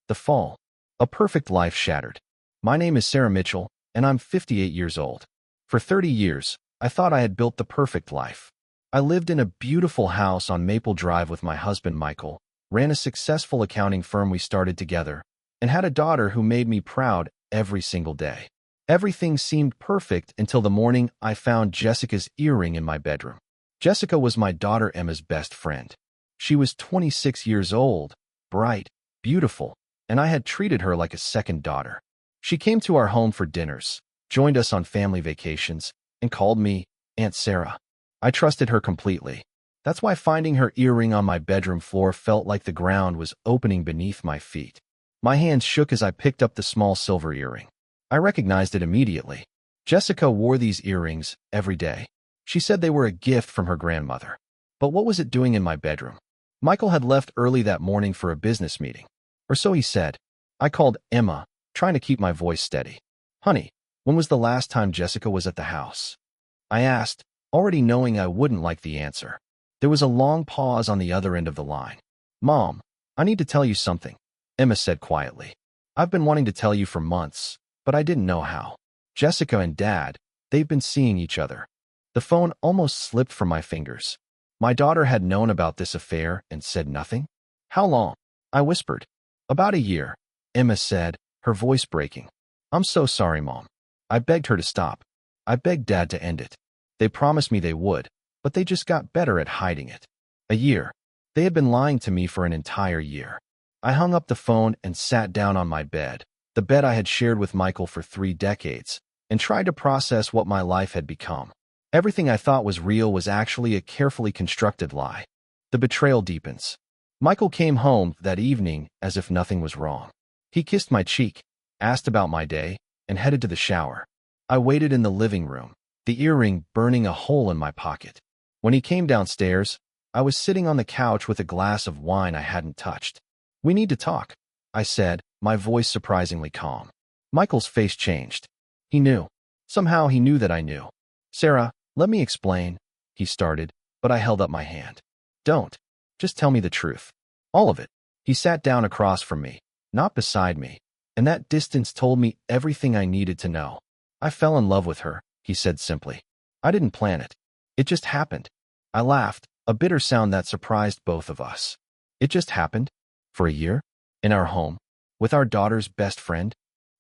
The Fall. A Perfect Life Shattered. My name is Sarah Mitchell, and I'm 58 years old. For 30 years, I thought I had built the perfect life. I lived in a beautiful house on Maple Drive with my husband Michael, ran a successful accounting firm we started together, and had a daughter who made me proud every single day. Everything seemed perfect until the morning I found Jessica's earring in my bedroom. Jessica was my daughter Emma's best friend. She was 26 years old, bright, beautiful, and I had treated her like a second daughter. She came to our home for dinners, joined us on family vacations, and called me Aunt Sarah. I trusted her completely. That's why finding her earring on my bedroom floor felt like the ground was opening beneath my feet. My hands shook as I picked up the small silver earring. I recognized it immediately. Jessica wore these earrings every day. She said they were a gift from her grandmother. But what was it doing in my bedroom? Michael had left early that morning for a business meeting. Or so he said. I called Emma, trying to keep my voice steady. Honey, when was the last time Jessica was at the house? I asked, already knowing I wouldn't like the answer. There was a long pause on the other end of the line. Mom, I need to tell you something, Emma said quietly. I've been wanting to tell you for months, but I didn't know how. Jessica and Dad, they've been seeing each other. The phone almost slipped from my fingers. My daughter had known about this affair and said nothing? How long? I whispered. About a year, Emma said, her voice breaking. I'm so sorry, Mom. I begged her to stop. I begged Dad to end it. They promised me they would, but they just got better at hiding it. A year. They had been lying to me for an entire year. I hung up the phone and sat down on my bed, the bed I had shared with Michael for 3 decades, and tried to process what my life had become. Everything I thought was real was actually a carefully constructed lie. The betrayal deepens. Michael came home that evening as if nothing was wrong. He kissed my cheek, asked about my day, and headed to the shower. I waited in the living room, the earring burning a hole in my pocket. When he came downstairs, I was sitting on the couch with a glass of wine I hadn't touched. We need to talk, I said, my voice surprisingly calm. Michael's face changed. He knew. Somehow he knew that I knew. Sarah, let me explain, he started, but I held up my hand. Don't. Just tell me the truth. All of it. He sat down across from me, not beside me, and that distance told me everything I needed to know. I fell in love with her, he said simply. I didn't plan it. It just happened. I laughed, a bitter sound that surprised both of us. It just happened? For a year? In our home? With our daughter's best friend?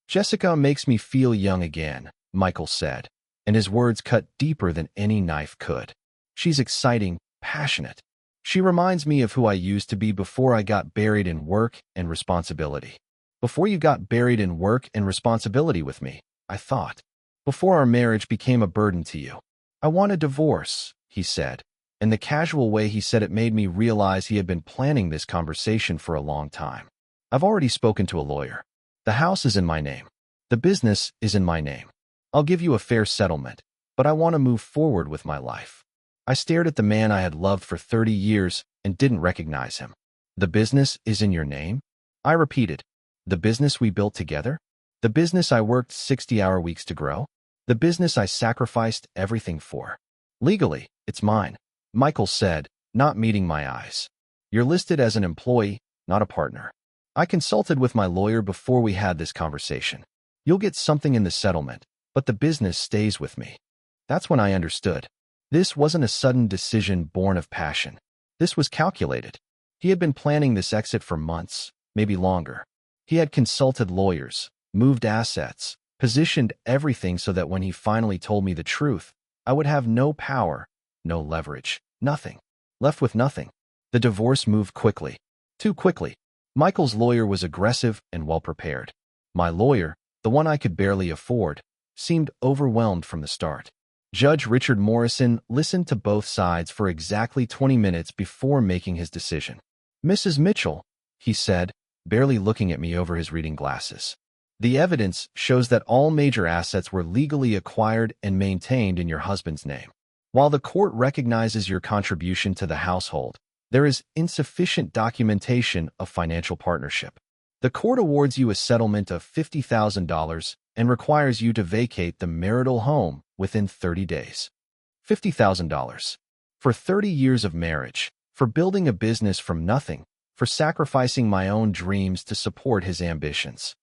Jessica makes me feel young again, Michael said, and his words cut deeper than any knife could. She's exciting, passionate. She reminds me of who I used to be before I got buried in work and responsibility. Before you got buried in work and responsibility with me, I thought. Before our marriage became a burden to you. I want a divorce, he said, and the casual way he said it made me realize he had been planning this conversation for a long time. I've already spoken to a lawyer. The house is in my name. The business is in my name. I'll give you a fair settlement, but I want to move forward with my life. I stared at the man I had loved for 30 years and didn't recognize him. The business is in your name? I repeated. The business we built together? The business I worked 60-hour weeks to grow? The business I sacrificed everything for? Legally, it's mine, Michael said, not meeting my eyes. You're listed as an employee, not a partner. I consulted with my lawyer before we had this conversation. You'll get something in the settlement, but the business stays with me. That's when I understood. This wasn't a sudden decision born of passion. This was calculated. He had been planning this exit for months, maybe longer. He had consulted lawyers, moved assets, positioned everything so that when he finally told me the truth, I would have no power, no leverage, nothing. Left with nothing. The divorce moved quickly. Too quickly. Michael's lawyer was aggressive and well-prepared. My lawyer, the one I could barely afford, seemed overwhelmed from the start. Judge Richard Morrison listened to both sides for exactly 20 minutes before making his decision. Mrs. Mitchell, he said, barely looking at me over his reading glasses. The evidence shows that all major assets were legally acquired and maintained in your husband's name. While the court recognizes your contribution to the household, there is insufficient documentation of financial partnership. The court awards you a settlement of $50,000 and requires you to vacate the marital home within 30 days. $50,000. For 30 years of marriage, for building a business from nothing, for sacrificing my own dreams to support his ambitions.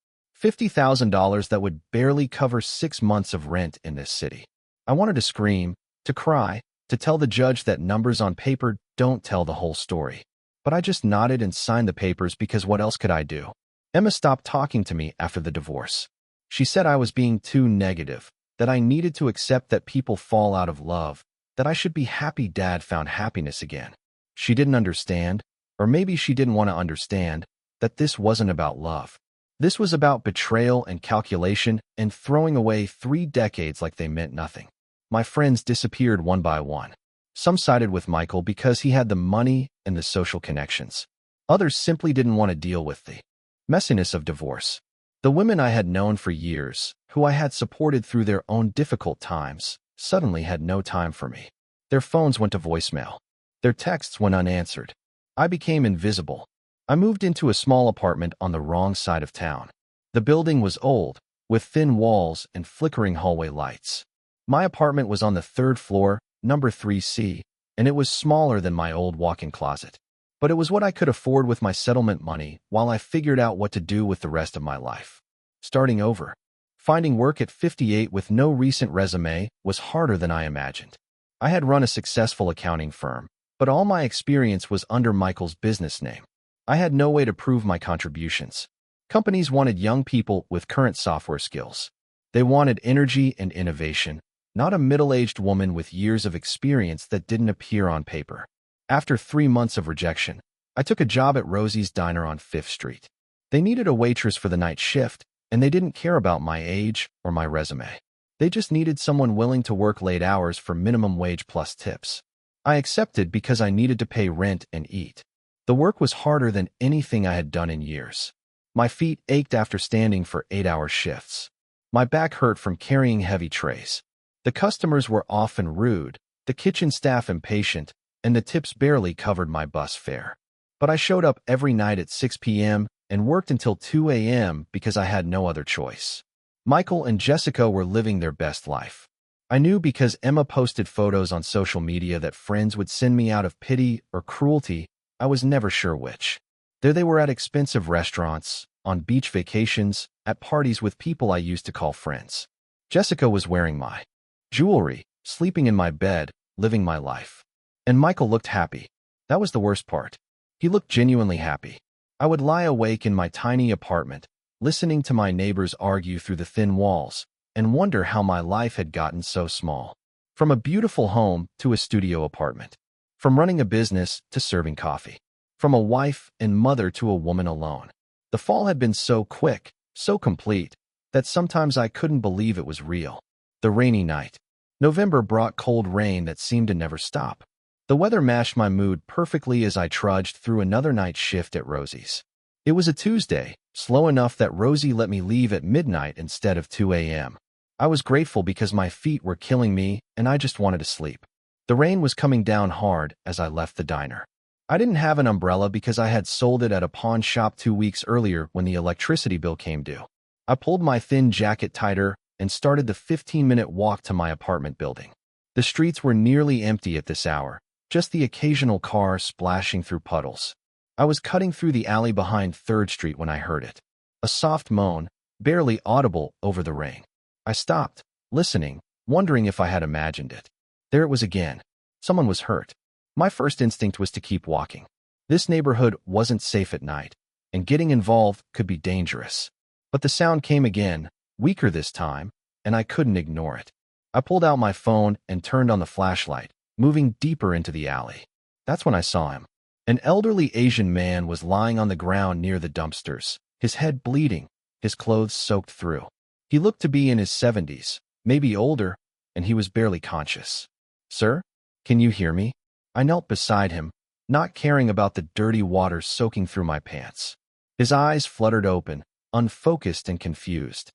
$50,000 that would barely cover 6 months of rent in this city. I wanted to scream, to cry, to tell the judge that numbers on paper don't tell the whole story. But I just nodded and signed the papers because what else could I do? Emma stopped talking to me after the divorce. She said I was being too negative, that I needed to accept that people fall out of love, that I should be happy Dad found happiness again. She didn't understand, or maybe she didn't want to understand, that this wasn't about love. This was about betrayal and calculation and throwing away 3 decades like they meant nothing. My friends disappeared one by one. Some sided with Michael because he had the money and the social connections. Others simply didn't want to deal with the messiness of divorce. The women I had known for years, who I had supported through their own difficult times, suddenly had no time for me. Their phones went to voicemail. Their texts went unanswered. I became invisible. I moved into a small apartment on the wrong side of town. The building was old, with thin walls and flickering hallway lights. My apartment was on the 3rd floor, number 3C, and it was smaller than my old walk-in closet. But it was what I could afford with my settlement money while I figured out what to do with the rest of my life. Starting over. Finding work at 58 with no recent resume was harder than I imagined. I had run a successful accounting firm, but all my experience was under Michael's business name. I had no way to prove my contributions. Companies wanted young people with current software skills. They wanted energy and innovation, not a middle-aged woman with years of experience that didn't appear on paper. After 3 months of rejection, I took a job at Rosie's Diner on 5th Street. They needed a waitress for the night shift, and they didn't care about my age or my resume. They just needed someone willing to work late hours for minimum wage plus tips. I accepted because I needed to pay rent and eat. The work was harder than anything I had done in years. My feet ached after standing for 8-hour shifts. My back hurt from carrying heavy trays. The customers were often rude, the kitchen staff impatient, and the tips barely covered my bus fare. But I showed up every night at 6 p.m. and worked until 2 a.m. because I had no other choice. Michael and Jessica were living their best life. I knew because Emma posted photos on social media that friends would send me out of pity or cruelty. I was never sure which. There they were at expensive restaurants, on beach vacations, at parties with people I used to call friends. Jessica was wearing my jewelry, sleeping in my bed, living my life. And Michael looked happy. That was the worst part. He looked genuinely happy. I would lie awake in my tiny apartment, listening to my neighbors argue through the thin walls, and wonder how my life had gotten so small. From a beautiful home to a studio apartment. From running a business to serving coffee. From a wife and mother to a woman alone. The fall had been so quick, so complete, that sometimes I couldn't believe it was real. The rainy night. November brought cold rain that seemed to never stop. The weather matched my mood perfectly as I trudged through another night shift at Rosie's. It was a Tuesday, slow enough that Rosie let me leave at midnight instead of 2 a.m. I was grateful because my feet were killing me and I just wanted to sleep. The rain was coming down hard as I left the diner. I didn't have an umbrella because I had sold it at a pawn shop 2 weeks earlier when the electricity bill came due. I pulled my thin jacket tighter and started the 15-minute walk to my apartment building. The streets were nearly empty at this hour, just the occasional car splashing through puddles. I was cutting through the alley behind 3rd Street when I heard it. A soft moan, barely audible over the rain. I stopped, listening, wondering if I had imagined it. There it was again. Someone was hurt. My first instinct was to keep walking. This neighborhood wasn't safe at night, and getting involved could be dangerous. But the sound came again, weaker this time, and I couldn't ignore it. I pulled out my phone and turned on the flashlight, moving deeper into the alley. That's when I saw him. An elderly Asian man was lying on the ground near the dumpsters, his head bleeding, his clothes soaked through. He looked to be in his 70s, maybe older, and he was barely conscious. "Sir, can you hear me?" I knelt beside him, not caring about the dirty water soaking through my pants. His eyes fluttered open, unfocused and confused.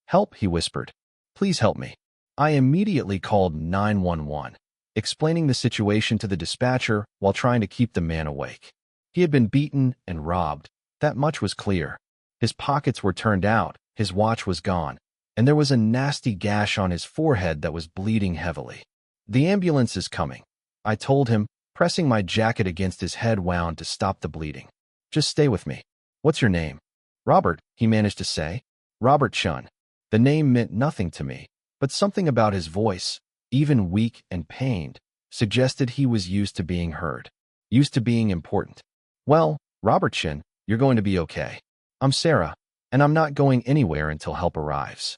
"Help," he whispered. "Please help me." I immediately called 911, explaining the situation to the dispatcher while trying to keep the man awake. He had been beaten and robbed, that much was clear. His pockets were turned out, his watch was gone, and there was a nasty gash on his forehead that was bleeding heavily. "The ambulance is coming," I told him, pressing my jacket against his head wound to stop the bleeding. Just stay with me. What's your name? Robert, he managed to say. Robert Chun. The name meant nothing to me, but something about his voice, even weak and pained, suggested he was used to being heard, used to being important. Well, Robert Chun, you're going to be okay. I'm Sarah, and I'm not going anywhere until help arrives.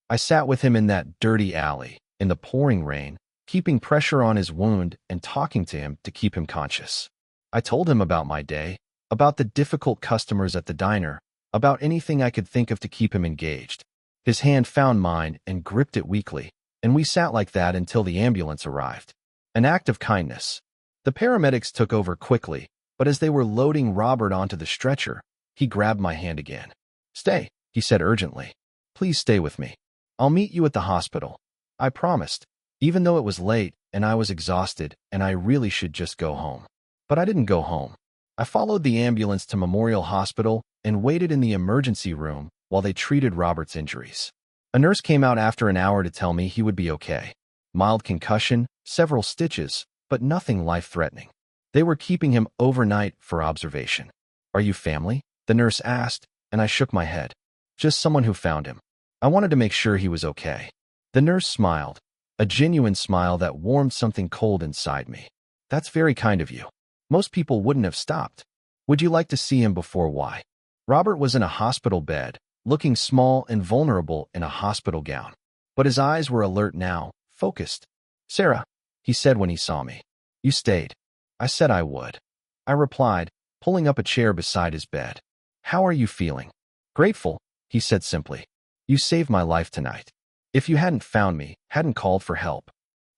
I sat with him in that dirty alley, in the pouring rain, keeping pressure on his wound and talking to him to keep him conscious. I told him about my day, about the difficult customers at the diner, about anything I could think of to keep him engaged. His hand found mine and gripped it weakly, and we sat like that until the ambulance arrived. An act of kindness. The paramedics took over quickly, but as they were loading Robert onto the stretcher, he grabbed my hand again. Stay, he said urgently. Please stay with me. I'll meet you at the hospital. I promised, even though it was late and I was exhausted and I really should just go home. But I didn't go home. I followed the ambulance to Memorial Hospital and waited in the emergency room while they treated Robert's injuries. A nurse came out after an hour to tell me he would be okay. Mild concussion, several stitches, but nothing life-threatening. They were keeping him overnight for observation. Are you family? The nurse asked, and I shook my head. Just someone who found him. I wanted to make sure he was okay. The nurse smiled, a genuine smile that warmed something cold inside me. That's very kind of you. Most people wouldn't have stopped. Would you like to see him before why? Robert was in a hospital bed, looking small and vulnerable in a hospital gown. But his eyes were alert now, focused. Sarah, he said when he saw me. You stayed. I said I would. I replied, pulling up a chair beside his bed. How are you feeling? Grateful, he said simply. You saved my life tonight. If you hadn't found me, hadn't called for help.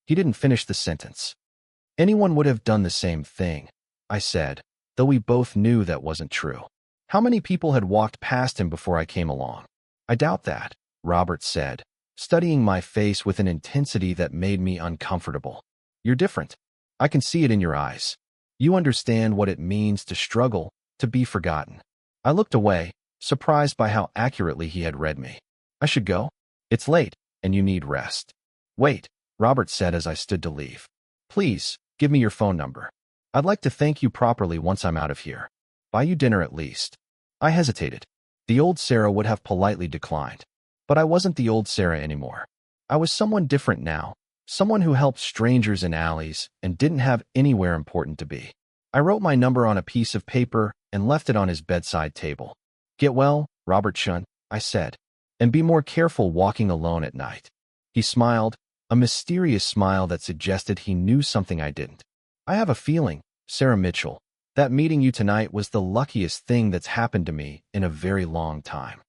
He didn't finish the sentence. Anyone would have done the same thing, I said, though we both knew that wasn't true. How many people had walked past him before I came along? I doubt that, Robert said, studying my face with an intensity that made me uncomfortable. You're different. I can see it in your eyes. You understand what it means to struggle, to be forgotten. I looked away, surprised by how accurately he had read me. I should go? It's late, and you need rest. Wait, Robert said as I stood to leave. Please, give me your phone number. I'd like to thank you properly once I'm out of here. Buy you dinner at least. I hesitated. The old Sarah would have politely declined. But I wasn't the old Sarah anymore. I was someone different now, someone who helped strangers in alleys and didn't have anywhere important to be. I wrote my number on a piece of paper and left it on his bedside table. Get well, Robert Chun, I said, and be more careful walking alone at night. He smiled, a mysterious smile that suggested he knew something I didn't. I have a feeling, Sarah Mitchell, that meeting you tonight was the luckiest thing that's happened to me in a very long time.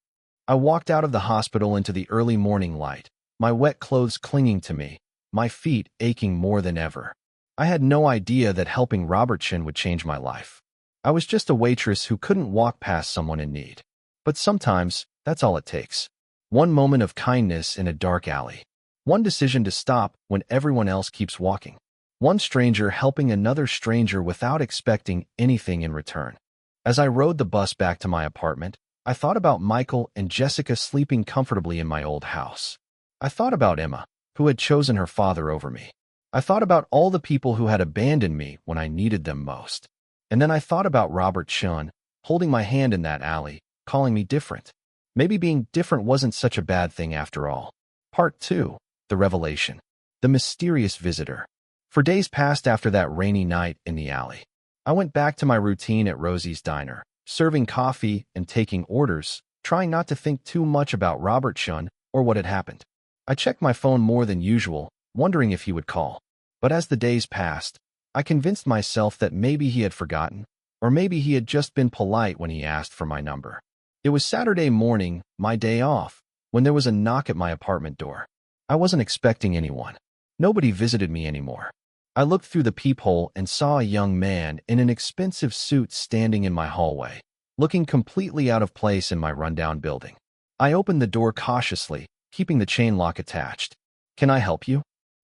I walked out of the hospital into the early morning light, my wet clothes clinging to me, my feet aching more than ever. I had no idea that helping Robert Chin would change my life. I was just a waitress who couldn't walk past someone in need. But sometimes, that's all it takes. One moment of kindness in a dark alley. One decision to stop when everyone else keeps walking. One stranger helping another stranger without expecting anything in return. As I rode the bus back to my apartment, I thought about Michael and Jessica sleeping comfortably in my old house. I thought about Emma, who had chosen her father over me. I thought about all the people who had abandoned me when I needed them most. And then I thought about Robert Chun, holding my hand in that alley, calling me different. Maybe being different wasn't such a bad thing after all. Part 2. The Revelation. The Mysterious Visitor. For days passed after that rainy night in the alley. I went back to my routine at Rosie's Diner, serving coffee and taking orders, trying not to think too much about Robert Chun or what had happened. I checked my phone more than usual, wondering if he would call. But as the days passed, I convinced myself that maybe he had forgotten, or maybe he had just been polite when he asked for my number. It was Saturday morning, my day off, when there was a knock at my apartment door. I wasn't expecting anyone. Nobody visited me anymore. I looked through the peephole and saw a young man in an expensive suit standing in my hallway, looking completely out of place in my rundown building. I opened the door cautiously, keeping the chain lock attached. Can I help you?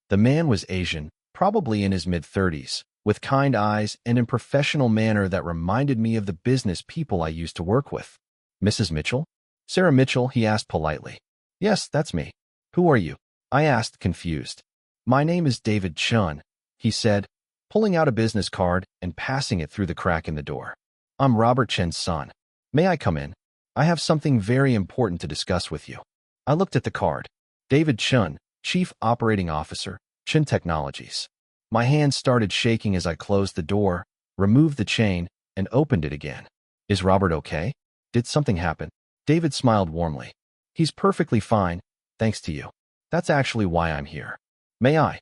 The man was Asian, probably in his mid-30s, with kind eyes and a professional manner that reminded me of the business people I used to work with. Mrs. Mitchell? Sarah Mitchell, he asked politely. Yes, that's me. Who are you? I asked, confused. My name is David Chun, he said, pulling out a business card and passing it through the crack in the door. I'm Robert Chen's son. May I come in? I have something very important to discuss with you. I looked at the card. David Chun, Chief Operating Officer, Chen Technologies. My hands started shaking as I closed the door, removed the chain, and opened it again. Is Robert okay? Did something happen? David smiled warmly. He's perfectly fine, thanks to you. That's actually why I'm here. May I?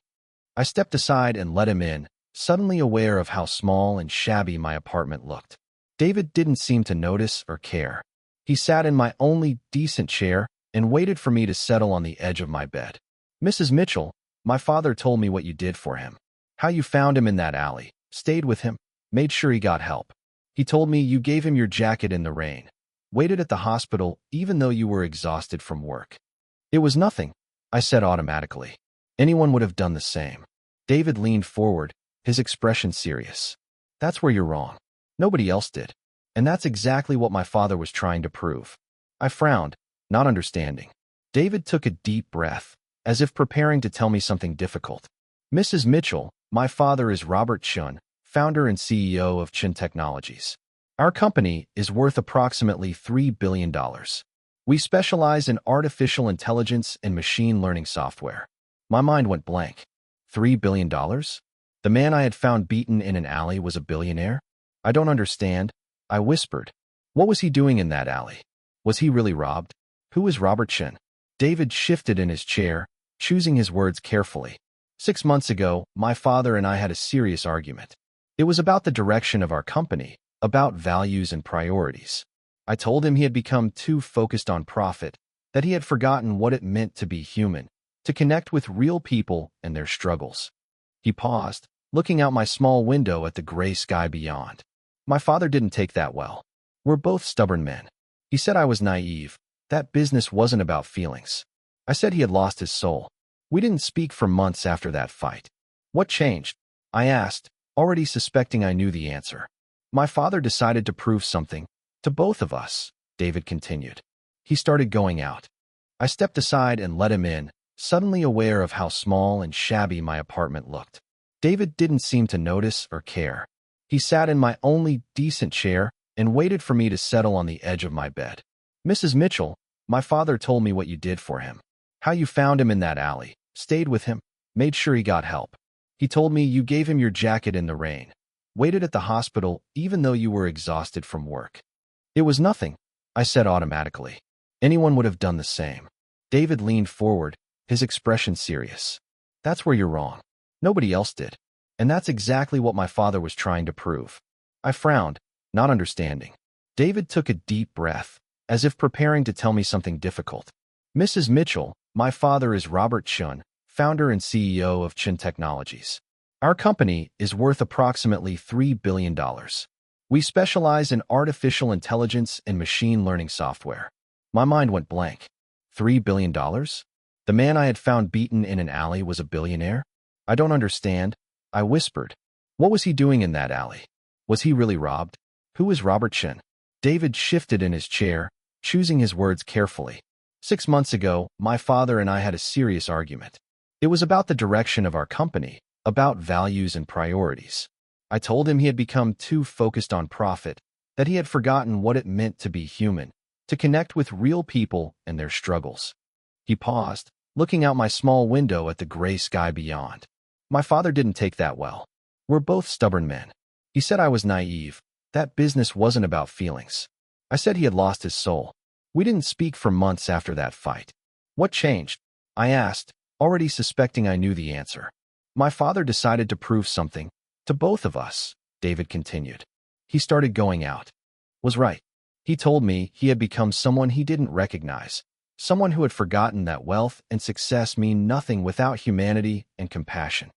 I stepped aside and let him in, suddenly aware of how small and shabby my apartment looked. David didn't seem to notice or care. He sat in my only decent chair and waited for me to settle on the edge of my bed. Mrs. Mitchell, my father told me what you did for him. How you found him in that alley, stayed with him, made sure he got help. He told me you gave him your jacket in the rain, waited at the hospital even though you were exhausted from work. It was nothing, I said automatically. Anyone would have done the same. David leaned forward, his expression serious. That's where you're wrong. Nobody else did. And that's exactly what my father was trying to prove. I frowned, not understanding. David took a deep breath, as if preparing to tell me something difficult. Mrs. Mitchell, my father is Robert Chun, founder and CEO of Chen Technologies. Our company is worth approximately $3 billion. We specialize in artificial intelligence and machine learning software. My mind went blank. $3 billion? The man I had found beaten in an alley was a billionaire? I don't understand, I whispered. What was he doing in that alley? Was he really robbed? Who is Robert Chen? David shifted in his chair, choosing his words carefully. 6 months ago, my father and I had a serious argument. It was about the direction of our company, about values and priorities. I told him he had become too focused on profit, that he had forgotten what it meant to be human, to connect with real people and their struggles. He paused, looking out my small window at the gray sky beyond. My father didn't take that well. We're both stubborn men. He said I was naive. That business wasn't about feelings. I said he had lost his soul. We didn't speak for months after that fight. What changed? I asked, already suspecting I knew the answer. My father decided to prove something to both of us, David continued. He started going out. I stepped aside and let him in, suddenly aware of how small and shabby my apartment looked. David didn't seem to notice or care. He sat in my only decent chair and waited for me to settle on the edge of my bed. Mrs. Mitchell, my father told me what you did for him. How you found him in that alley, stayed with him, made sure he got help. He told me you gave him your jacket in the rain, waited at the hospital even though you were exhausted from work. It was nothing, I said automatically. Anyone would have done the same. David leaned forward, his expression serious. That's where you're wrong. Nobody else did. And that's exactly what my father was trying to prove. I frowned, not understanding. David took a deep breath, as if preparing to tell me something difficult. Mrs. Mitchell, my father is Robert Chun, founder and CEO of Chen Technologies. Our company is worth approximately $3 billion. We specialize in artificial intelligence and machine learning software. My mind went blank. $3 billion? The man I had found beaten in an alley was a billionaire? I don't understand, I whispered. What was he doing in that alley? Was he really robbed? Who is Robert Chen? David shifted in his chair, choosing his words carefully. 6 months ago, my father and I had a serious argument. It was about the direction of our company, about values and priorities. I told him he had become too focused on profit, that he had forgotten what it meant to be human, to connect with real people and their struggles. He paused, looking out my small window at the gray sky beyond. My father didn't take that well. We're both stubborn men. He said I was naive. That business wasn't about feelings. I said he had lost his soul. We didn't speak for months after that fight. What changed? I asked, already suspecting I knew the answer. My father decided to prove something to both of us, David continued. He started going out. Was right. He told me he had become someone he didn't recognize, someone who had forgotten that wealth and success mean nothing without humanity and compassion.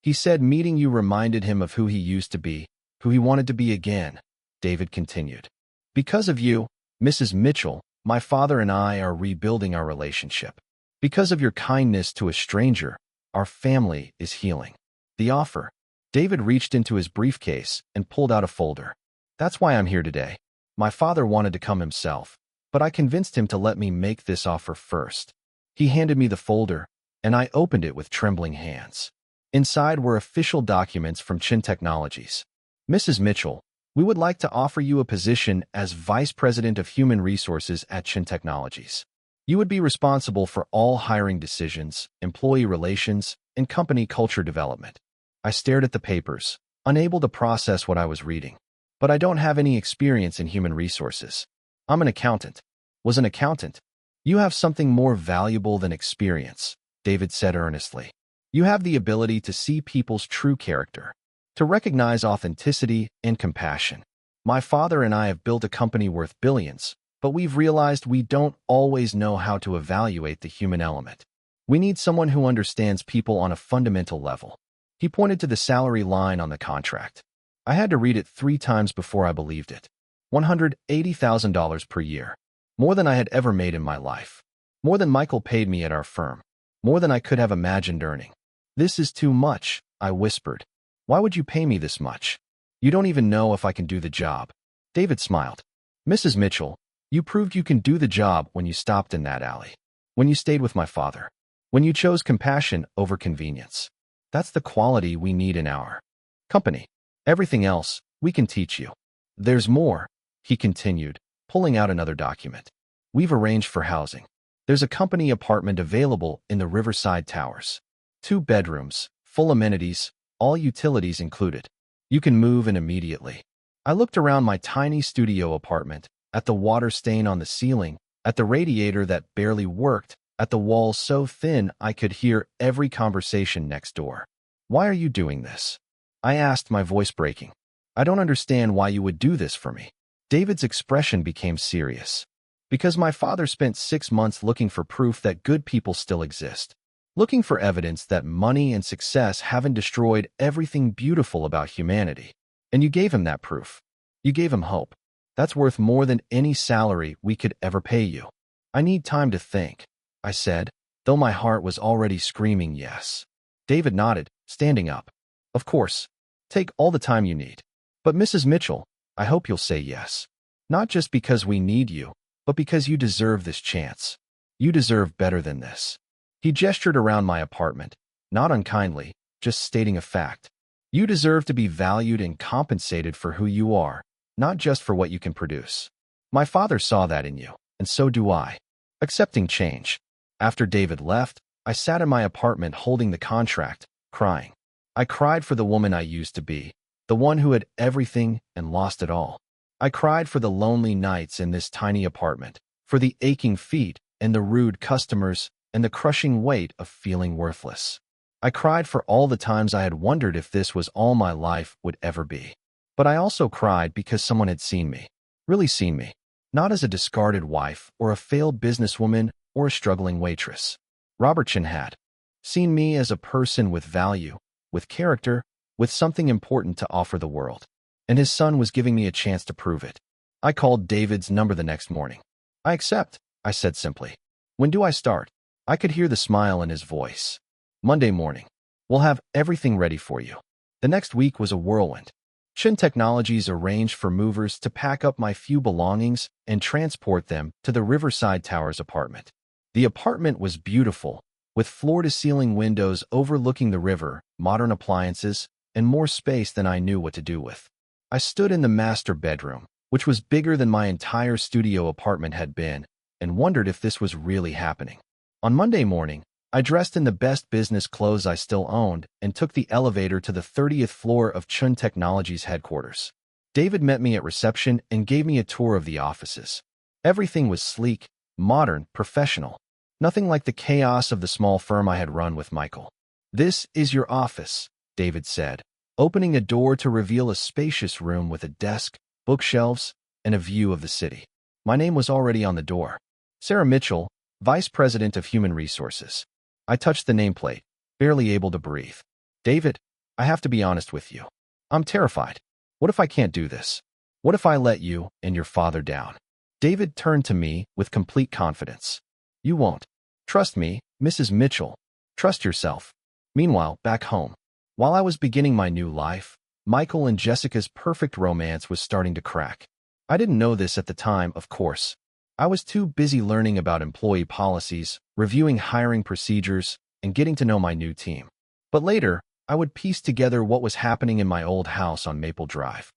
He said meeting you reminded him of who he used to be, who he wanted to be again, David continued. Because of you, Mrs. Mitchell, my father and I are rebuilding our relationship. Because of your kindness to a stranger, our family is healing. The offer. David reached into his briefcase and pulled out a folder. That's why I'm here today. My father wanted to come himself, but I convinced him to let me make this offer first. He handed me the folder, and I opened it with trembling hands. Inside were official documents from Chen Technologies. Mrs. Mitchell, We would like to offer you a position as Vice President of Human Resources at Chin Technologies. You would be responsible for all hiring decisions, employee relations, and company culture development. I stared at the papers, unable to process what I was reading. But I don't have any experience in human resources. I'm an accountant. Was an accountant. You have something more valuable than experience, David said earnestly. You have the ability to see people's true character, to recognize authenticity and compassion. My father and I have built a company worth billions, but we've realized we don't always know how to evaluate the human element. We need someone who understands people on a fundamental level. He pointed to the salary line on the contract. I had to read it 3 times before I believed it. $180,000 per year. More than I had ever made in my life. More than Michael paid me at our firm. More than I could have imagined earning. This is too much, I whispered. Why would you pay me this much? You don't even know if I can do the job. David smiled. Mrs. Mitchell, you proved you can do the job when you stopped in that alley. When you stayed with my father. When you chose compassion over convenience. That's the quality we need in our company. Everything else, we can teach you. There's more, he continued, pulling out another document. We've arranged for housing. There's a company apartment available in the Riverside Towers. 2 bedrooms, full amenities, all utilities included. You can move in immediately. I looked around my tiny studio apartment, at the water stain on the ceiling, at the radiator that barely worked, at the walls so thin I could hear every conversation next door. Why are you doing this? I asked, my voice breaking. I don't understand why you would do this for me. David's expression became serious. Because my father spent 6 months looking for proof that good people still exist. Looking for evidence that money and success haven't destroyed everything beautiful about humanity. And you gave him that proof. You gave him hope. That's worth more than any salary we could ever pay you. I need time to think, I said, though my heart was already screaming yes. David nodded, standing up. Of course. Take all the time you need. But Mrs. Mitchell, I hope you'll say yes. Not just because we need you, but because you deserve this chance. You deserve better than this. He gestured around my apartment, not unkindly, just stating a fact. You deserve to be valued and compensated for who you are, not just for what you can produce. My father saw that in you, and so do I. Accepting change. After David left, I sat in my apartment holding the contract, crying. I cried for the woman I used to be, the one who had everything and lost it all. I cried for the lonely nights in this tiny apartment, for the aching feet and the rude customers and the crushing weight of feeling worthless. I cried for all the times I had wondered if this was all my life would ever be. But I also cried because someone had seen me, really seen me, not as a discarded wife or a failed businesswoman or a struggling waitress. Robert Chin had seen me as a person with value, with character, with something important to offer the world. And his son was giving me a chance to prove it. I called David's number the next morning. I accept, I said simply. When do I start? I could hear the smile in his voice. Monday morning. We'll have everything ready for you. The next week was a whirlwind. Chin Technologies arranged for movers to pack up my few belongings and transport them to the Riverside Towers apartment. The apartment was beautiful, with floor-to-ceiling windows overlooking the river, modern appliances, and more space than I knew what to do with. I stood in the master bedroom, which was bigger than my entire studio apartment had been, and wondered if this was really happening. On Monday morning, I dressed in the best business clothes I still owned and took the elevator to the 30th floor of Chin Technologies headquarters. David met me at reception and gave me a tour of the offices. Everything was sleek, modern, professional. Nothing like the chaos of the small firm I had run with Michael. This is your office, David said, opening a door to reveal a spacious room with a desk, bookshelves, and a view of the city. My name was already on the door. Sarah Mitchell, Vice President of Human Resources. I touched the nameplate, barely able to breathe. David, I have to be honest with you. I'm terrified. What if I can't do this? What if I let you and your father down? David turned to me with complete confidence. You won't. Trust me, Mrs. Mitchell. Trust yourself. Meanwhile, back home, while I was beginning my new life, Michael and Jessica's perfect romance was starting to crack. I didn't know this at the time, of course. I was too busy learning about employee policies, reviewing hiring procedures, and getting to know my new team. But later, I would piece together what was happening in my old house on Maple Drive.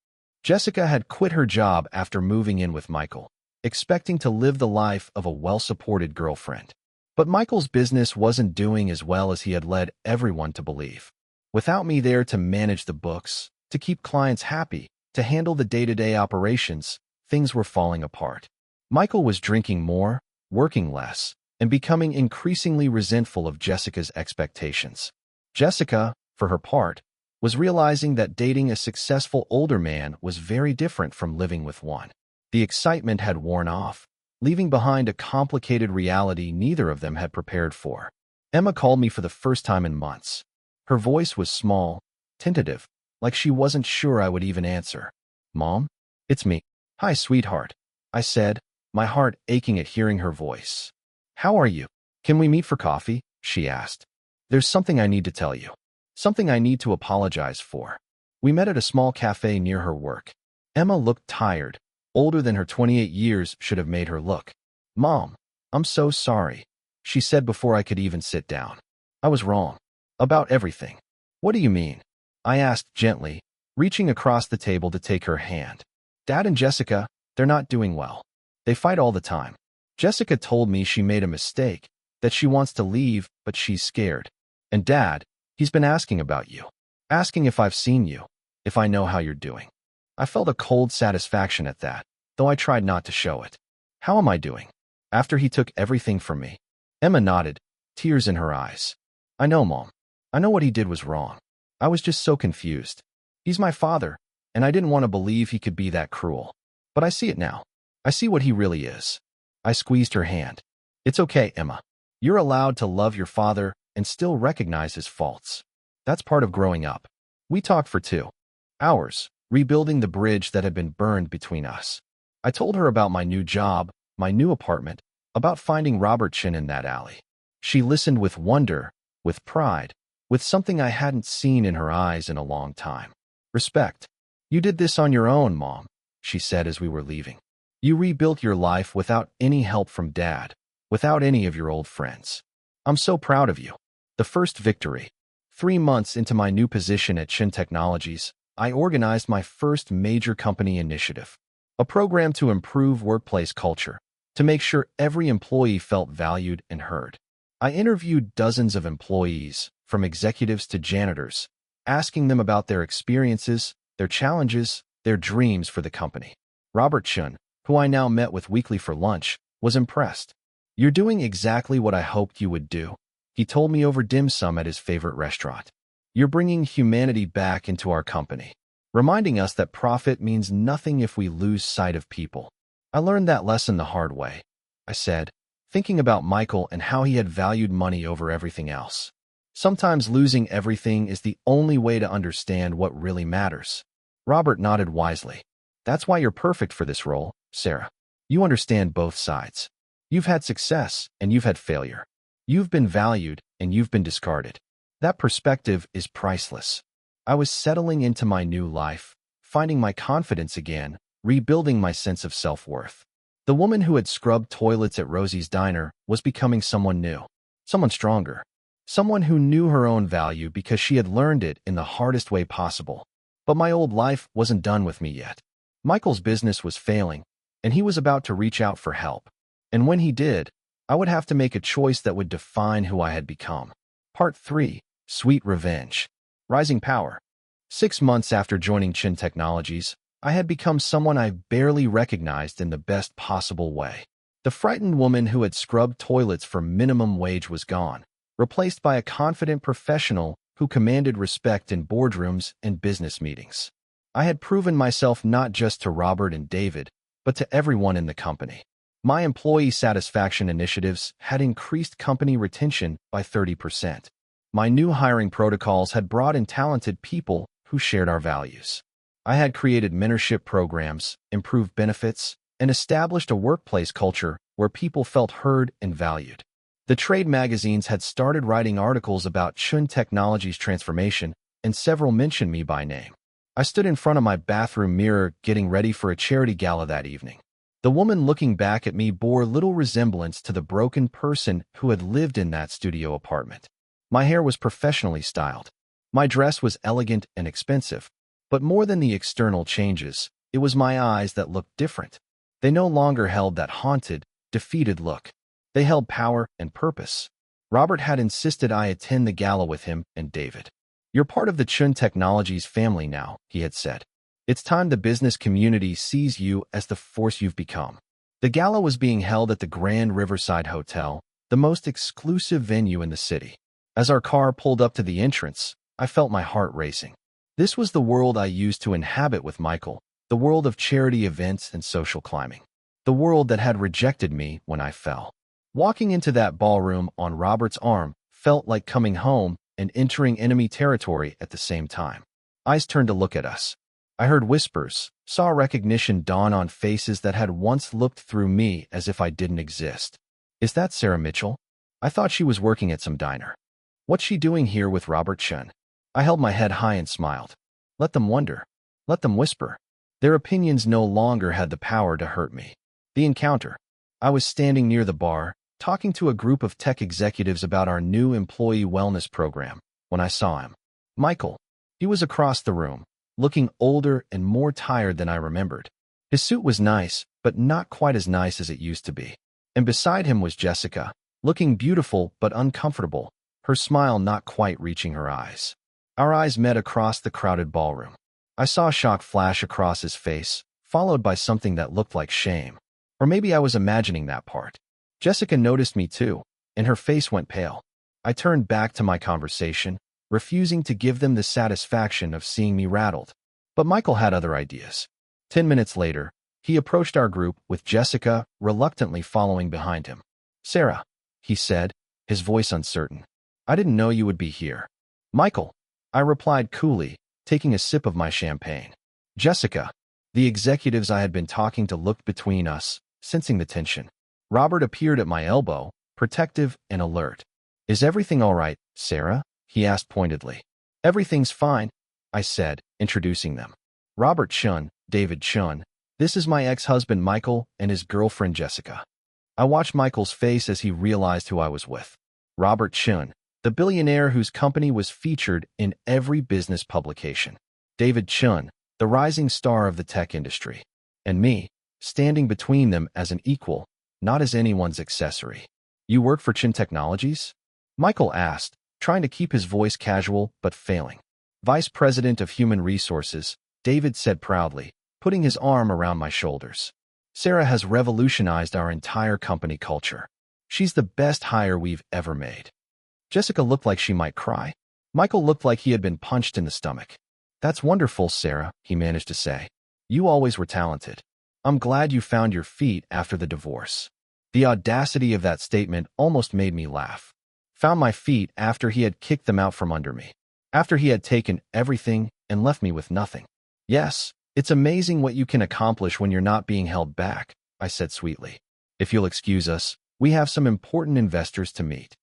Jessica had quit her job after moving in with Michael, expecting to live the life of a well-supported girlfriend. But Michael's business wasn't doing as well as he had led everyone to believe. Without me there to manage the books, to keep clients happy, to handle the day-to-day operations, things were falling apart. Michael was drinking more, working less, and becoming increasingly resentful of Jessica's expectations. Jessica, for her part, was realizing that dating a successful older man was very different from living with one. The excitement had worn off, leaving behind a complicated reality neither of them had prepared for. Emma called me for the first time in months. Her voice was small, tentative, like she wasn't sure I would even answer. "Mom? It's me." "Hi, sweetheart," I said, my heart aching at hearing her voice. "How are you? Can we meet for coffee?" she asked. "There's something I need to tell you. Something I need to apologize for." We met at a small cafe near her work. Emma looked tired, older than her 28 years should have made her look. "Mom, I'm so sorry," she said before I could even sit down. "I was wrong. About everything." "What do you mean?" I asked gently, reaching across the table to take her hand. "Dad and Jessica, they're not doing well. They fight all the time. Jessica told me she made a mistake, that she wants to leave, but she's scared. And Dad, he's been asking about you. Asking if I've seen you, if I know how you're doing." I felt a cold satisfaction at that, though I tried not to show it. "How am I doing? After he took everything from me?" Emma nodded, tears in her eyes. "I know, Mom. I know what he did was wrong. I was just so confused. He's my father, and I didn't want to believe he could be that cruel. But I see it now. I see what he really is." I squeezed her hand. "It's okay, Emma. You're allowed to love your father and still recognize his faults. That's part of growing up." We talked for 2 hours, rebuilding the bridge that had been burned between us. I told her about my new job, my new apartment, about finding Robert Chin in that alley. She listened with wonder, with pride, with something I hadn't seen in her eyes in a long time. "Respect. You did this on your own, Mom," she said as we were leaving. "You rebuilt your life without any help from Dad, without any of your old friends. I'm so proud of you." The first victory. 3 months into my new position at Chin Technologies, I organized my first major company initiative, a program to improve workplace culture, to make sure every employee felt valued and heard. I interviewed dozens of employees, from executives to janitors, asking them about their experiences, their challenges, their dreams for the company. Robert Chun, who I now met with weekly for lunch, was impressed. "You're doing exactly what I hoped you would do," he told me over dim sum at his favorite restaurant. "You're bringing humanity back into our company, reminding us that profit means nothing if we lose sight of people." "I learned that lesson the hard way," I said, thinking about Michael and how he had valued money over everything else. "Sometimes losing everything is the only way to understand what really matters." Robert nodded wisely. "That's why you're perfect for this role, Sarah. You understand both sides. You've had success and you've had failure. You've been valued and you've been discarded. That perspective is priceless." I was settling into my new life, finding my confidence again, rebuilding my sense of self-worth. The woman who had scrubbed toilets at Rosie's Diner was becoming someone new, someone stronger, someone who knew her own value because she had learned it in the hardest way possible. But my old life wasn't done with me yet. Michael's business was failing, and he was about to reach out for help. And when he did, I would have to make a choice that would define who I had become. Part 3. Sweet Revenge. Rising Power. 6 months after joining Chin Technologies, I had become someone I barely recognized in the best possible way. The frightened woman who had scrubbed toilets for minimum wage was gone, replaced by a confident professional who commanded respect in boardrooms and business meetings. I had proven myself not just to Robert and David, but to everyone in the company. My employee satisfaction initiatives had increased company retention by 30%. My new hiring protocols had brought in talented people who shared our values. I had created mentorship programs, improved benefits, and established a workplace culture where people felt heard and valued. The trade magazines had started writing articles about Chun Technologies' transformation, and several mentioned me by name. I stood in front of my bathroom mirror getting ready for a charity gala that evening. The woman looking back at me bore little resemblance to the broken person who had lived in that studio apartment. My hair was professionally styled. My dress was elegant and expensive, But more than the external changes, it was my eyes that looked different. They no longer held that haunted, defeated look. They held power and purpose. Robert had insisted I attend the gala with him and David. "You're part of the Chun Technologies family now," he had said. "It's time the business community sees you as the force you've become." The gala was being held at the Grand Riverside Hotel, the most exclusive venue in the city. As our car pulled up to the entrance, I felt my heart racing. This was the world I used to inhabit with Michael, the world of charity events and social climbing. The world that had rejected me when I fell. Walking into that ballroom on Robert's arm felt like coming home and entering enemy territory at the same time. Eyes turned to look at us. I heard whispers, saw recognition dawn on faces that had once looked through me as if I didn't exist. "Is that Sarah Mitchell? I thought she was working at some diner. What's she doing here with Robert Chun?" I held my head high and smiled. Let them wonder. Let them whisper. Their opinions no longer had the power to hurt me. The encounter. I was standing near the bar, talking to a group of tech executives about our new employee wellness program, when I saw him. Michael. He was across the room, looking older and more tired than I remembered. His suit was nice, but not quite as nice as it used to be. And beside him was Jessica, looking beautiful but uncomfortable, her smile not quite reaching her eyes. Our eyes met across the crowded ballroom. I saw shock flash across his face, followed by something that looked like shame. Or maybe I was imagining that part. Jessica noticed me too, and her face went pale. I turned back to my conversation, refusing to give them the satisfaction of seeing me rattled. But Michael had other ideas. 10 minutes later, he approached our group with Jessica reluctantly following behind him. "Sarah," he said, his voice uncertain. "I didn't know you would be here." "Michael," I replied coolly, taking a sip of my champagne. "Jessica." The executives I had been talking to looked between us, sensing the tension. Robert appeared at my elbow, protective and alert. "Is everything all right, Sarah?" he asked pointedly. "Everything's fine," I said, introducing them. "Robert Chun, David Chun. This is my ex-husband Michael and his girlfriend Jessica." I watched Michael's face as he realized who I was with. Robert Chun, the billionaire whose company was featured in every business publication. David Chun, the rising star of the tech industry. And me, standing between them as an equal, not as anyone's accessory. "You work for Chun Technologies?" Michael asked, trying to keep his voice casual but failing. "Vice President of Human Resources," David said proudly, putting his arm around my shoulders. "Sarah has revolutionized our entire company culture. She's the best hire we've ever made." Jessica looked like she might cry. Michael looked like he had been punched in the stomach. "That's wonderful, Sarah," he managed to say. "You always were talented. I'm glad you found your feet after the divorce." The audacity of that statement almost made me laugh. Found my feet after he had kicked them out from under me. After he had taken everything and left me with nothing. "Yes, it's amazing what you can accomplish when you're not being held back," I said sweetly. "If you'll excuse us, we have some important investors to meet."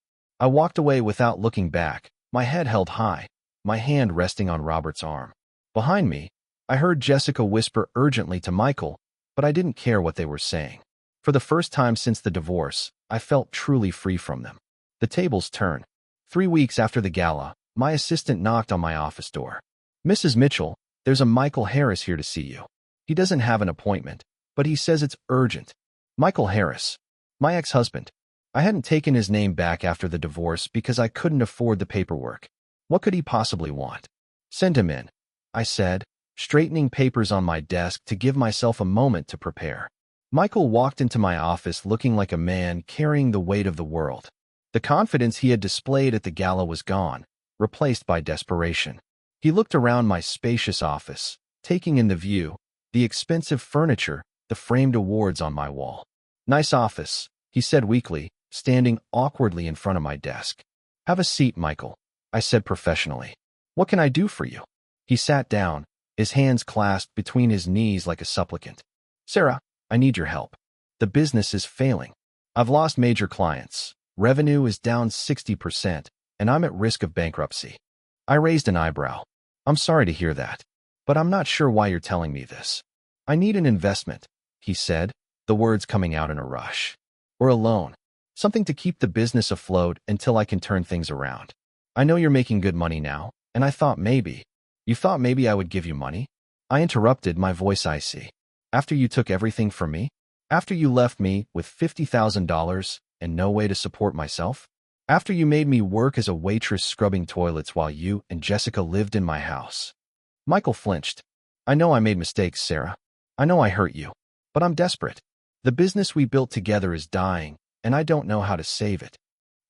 I walked away without looking back, my head held high, my hand resting on Robert's arm. Behind me, I heard Jessica whisper urgently to Michael, but I didn't care what they were saying. For the first time since the divorce, I felt truly free from them. The tables turned. 3 weeks after the gala, my assistant knocked on my office door. "Mrs. Mitchell, there's a Michael Harris here to see you. He doesn't have an appointment, but he says it's urgent." Michael Harris. My ex-husband. I hadn't taken his name back after the divorce because I couldn't afford the paperwork. What could he possibly want? "Send him in," I said, straightening papers on my desk to give myself a moment to prepare. Michael walked into my office looking like a man carrying the weight of the world. The confidence he had displayed at the gala was gone, replaced by desperation. He looked around my spacious office, taking in the view, the expensive furniture, the framed awards on my wall. "Nice office," he said weakly, standing awkwardly in front of my desk. "Have a seat, Michael," I said professionally. "What can I do for you?" He sat down, his hands clasped between his knees like a supplicant. "Sarah, I need your help. The business is failing. I've lost major clients. Revenue is down 60%, and I'm at risk of bankruptcy." I raised an eyebrow. "I'm sorry to hear that, but I'm not sure why you're telling me this." "I need an investment," he said, the words coming out in a rush. "Or a loan. Something to keep the business afloat until I can turn things around. I know you're making good money now, and I thought maybe." You thought maybe I would give you money? I interrupted, my voice icy. After you took everything from me? After you left me with $50,000 and no way to support myself? After you made me work as a waitress scrubbing toilets while you and Jessica lived in my house? Michael flinched. I know I made mistakes, Sarah. I know I hurt you. But I'm desperate. The business we built together is dying, and I don't know how to save it.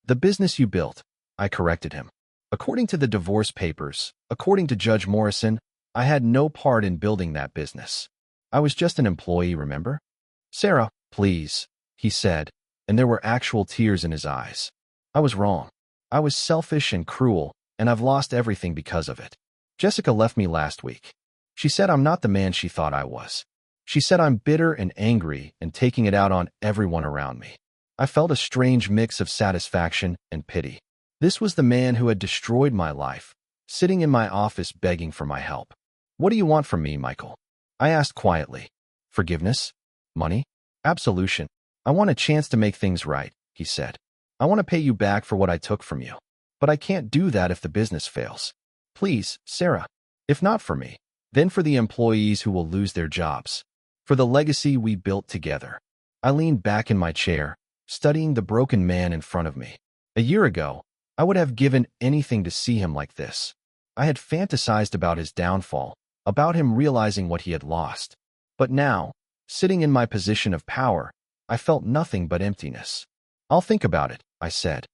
The business you built, I corrected him. According to the divorce papers, according to Judge Morrison, I had no part in building that business. I was just an employee, remember? Sarah, please, he said, and there were actual tears in his eyes. I was wrong. I was selfish and cruel, and I've lost everything because of it. Jessica left me last week. She said I'm not the man she thought I was. She said I'm bitter and angry and taking it out on everyone around me. I felt a strange mix of satisfaction and pity. This was the man who had destroyed my life, sitting in my office begging for my help. What do you want from me, Michael? I asked quietly. Forgiveness? Money? Absolution. I want a chance to make things right, he said. I want to pay you back for what I took from you. But I can't do that if the business fails. Please, Sarah. If not for me, then for the employees who will lose their jobs. For the legacy we built together. I leaned back in my chair, studying the broken man in front of me. A year ago, I would have given anything to see him like this. I had fantasized about his downfall, about him realizing what he had lost. But now, sitting in my position of power, I felt nothing but emptiness. I'll think about it, I said.